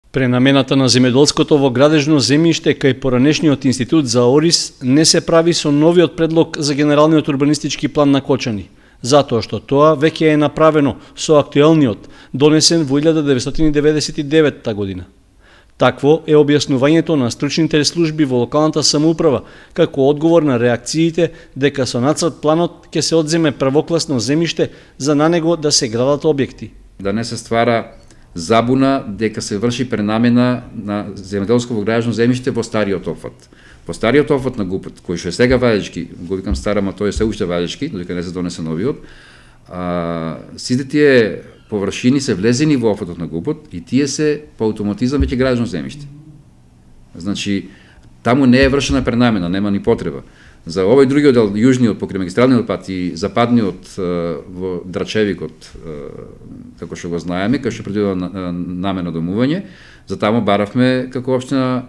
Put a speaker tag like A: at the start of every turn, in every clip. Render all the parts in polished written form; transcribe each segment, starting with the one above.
A: Пренамената на земјоделското во градежно земјиште кај поранешниот институт за ОРИС не се прави со новиот предлог за генералниот урбанистички план на Кочани, затоа што тоа веќе е направено со актуелниот, донесен во 1999 година. Такво е објаснувањето на стручните служби во локалната самоуправа како одговор на реакциите дека со нацрт планот ќе се одземе првокласно земјиште за на него да се градат објекти.
B: Да не се ствара забуна дека се врши пренамена на земјоделско во градежно земјиште во стариот опфат. По стариот опфат на ГУП, кој што е сега валечки, го викам стар, ама тој е се уште валечки, додека не се донесе новиот, сите тие површини се влезени во опфатот на ГУП и тие се по автоматизам веќе градежно земјиште. Значи, таму не е вршена пренамена, нема ни потреба. За овој другиот дел, јужниот покрај магистралниот пат и западниот во Драчевикот, како што го знаеме, кај што предвидува намено домување, за таму баравме како општина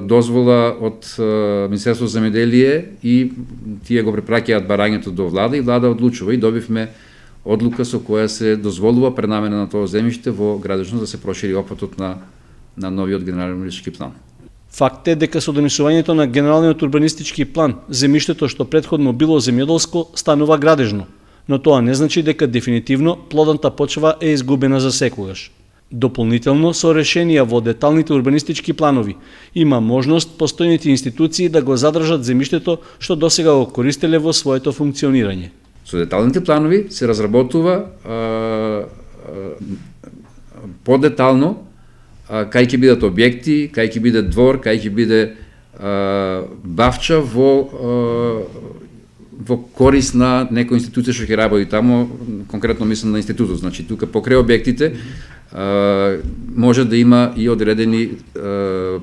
B: дозвола од Министерството за земјоделие и тие го препраќаат барањето до влада и влада одлучува и добивме одлука со која се дозволува пренамена на тоа земјиште во градежно да се прошири опфатот на новиот генерален урбанистички план.
A: Факт е дека со донесувањето на генералниот урбанистички план, земјиштето што претходно било земјоделско станува градежно, но тоа не значи дека дефинитивно плодната почва е изгубена за секогаш. Дополнително со решенија во деталните урбанистички планови има можност постојните институции да го задржат земјиштето што досега го користеле во своето функционирање.
B: Со деталните планови се разработува подетално кај ќе бидат објекти, кај ќе биде двор, кај ќе биде бавча во корис на некоја институција што ќе работи таму, конкретно мислам на институтот. Значи, тука покрај објектите може да има и одредени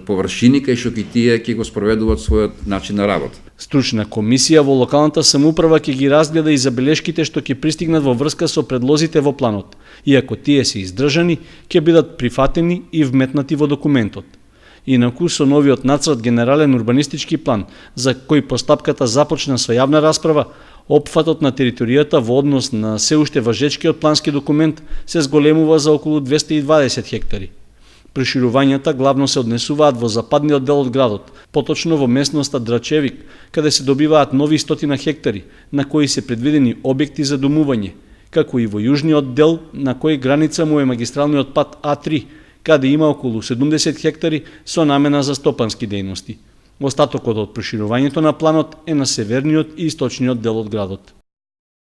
B: површини кај што тие ќе го спроведуваат својот начин на работа.
A: Стручна комисија во локалната самоуправа ќе ги разгледа и забелешките што ќе пристигнат во врска со предлозите во планот, и ако тие се издржани, ќе бидат прифатени и вметнати во документот. Инаку со новиот нацрт генерален урбанистички план, за кој постапката започна со јавна расправа, опфатот на територијата во однос на се уште важечкиот плански документ се зголемува за околу 220 хектари. Проширувањата главно се однесуваат во западниот дел од градот, поточно во местноста Драчевик, каде се добиваат нови 100 хектари, на кои се предвидени објекти за домување, како и во јужниот дел, на кој граница му е магистралниот пат А3, каде има околу 70 хектари со намена за стопански дејности. Остатокот од проширувањето на планот е на северниот и источниот дел од градот.